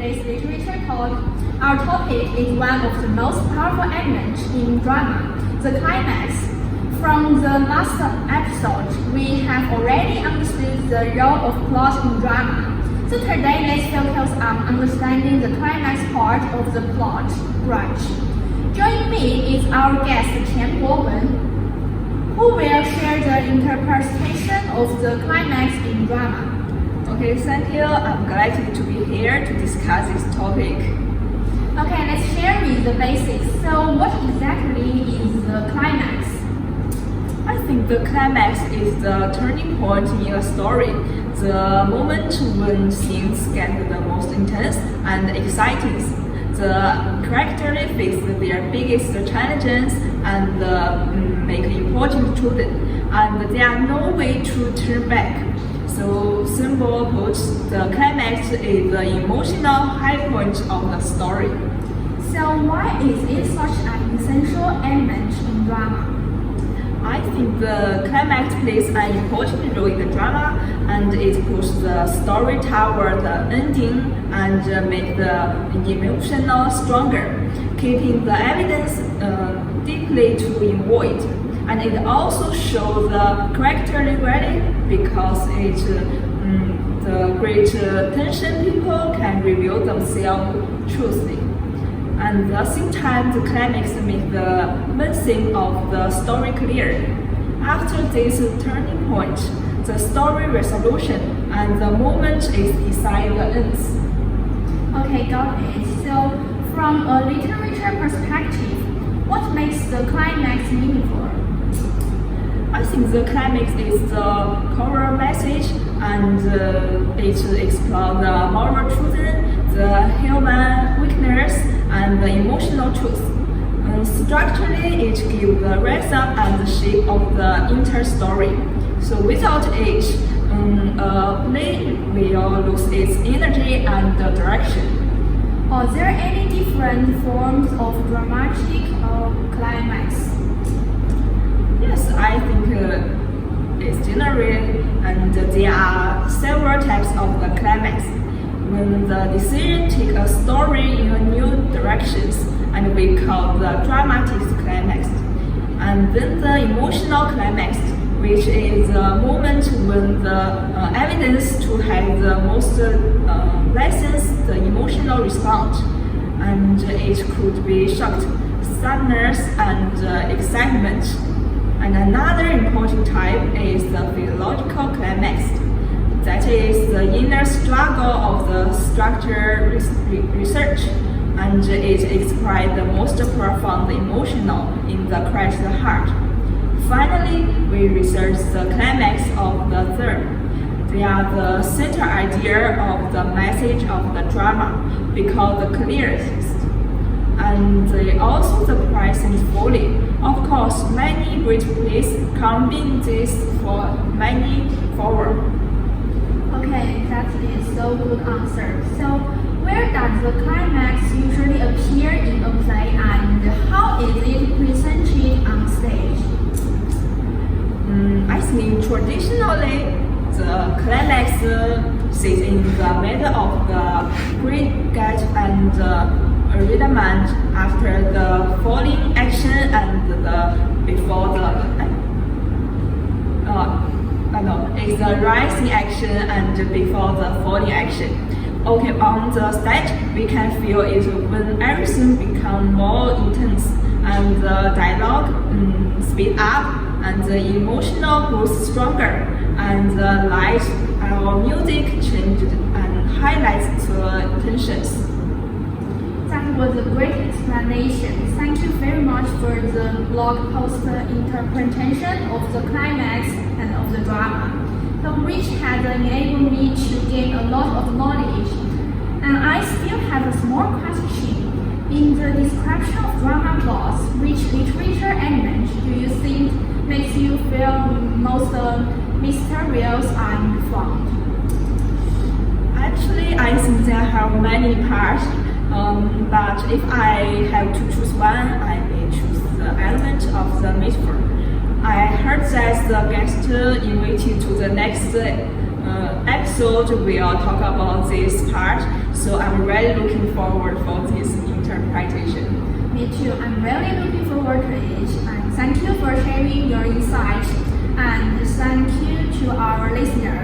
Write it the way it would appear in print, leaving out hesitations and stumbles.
today's literature talk. Our topic is one of the most powerful elements in drama, the climax. From the last episode, we have already understood the role of plot in drama. So today, let's focus on understanding the climax part of the plot, right? Joining me is our guest, Chen Guowen, who will share the interpretation of the climax in drama. Okay, thank you. I'm glad to be here to discuss this topic. Okay, let's share with the basics. So what exactly is the climax? I think the climax is the turning point in a story, the moment when things get the most intense and exciting. The characters face their biggest challenges and make important choices, and there are no way to turn back. So, simple put, the climax is the emotional high point of the story. So why is it such an essential element in drama? I think the climax plays an important role in the drama, and it pushes the story toward the ending and make the emotional stronger, keeping the evidence deeply to involved. And it also shows the character reality because the great tension people can reveal themselves truthfully. And at the same time, the climax makes the main theme of the story clear. After this turning point, the story resolution and the moment is beside the ends. Okay, got it. So, from a literature perspective, what makes the climax meaningful? I think the climax is the core message, and it explores the moral truth, the human weakness, and the emotional truth. Structurally, it gives the rhythm and the shape of the entire story. So without it, a play will lose its energy and direction. Are there any different forms of dramatic climax? Yes, I think it's generally, and there are several types of the climax. When the decision takes a story in a new directions, and we call the dramatic climax. And then the emotional climax, which is the moment when the evidence to have the most lessons the emotional response, and it could be shock, sadness, and excitement. And another important type is the philosophical climax. That is the inner struggle of the structure research, and it expresses the most profound emotional in the crushed heart. Finally, we research the climax of the third. They are the center idea of the message of the drama, because the clearest. And they also the present fully. Of course, many great plays combine this for many forward. Okay, that is so good answer. So, where does the climax usually appear in a play, and how is it presented on stage? I think traditionally, the climax sits in the middle of the great gate and rhythm after the falling action and before the it's the rising action and before the falling action. Okay, on the stage we can feel it when everything becomes more intense and the dialogue speed up and the emotional grows stronger and the light or music changes and highlights the tensions. That was a great explanation. Thank you very much for the blog post interpretation of the climax and of the drama, which has enabled me to gain a lot of knowledge. And I still have a small question. In the description of drama plots, which literature element do you think makes you feel most mysterious and fun? Actually, I think there are many parts. But if I have to choose one, I may choose the element of the metaphor. I heard that the guest invited to the next episode episode we'll talk about this part, so I'm really looking forward for this interpretation. Me too. I'm really looking forward to it. And thank you for sharing your insights. And thank you to our listeners.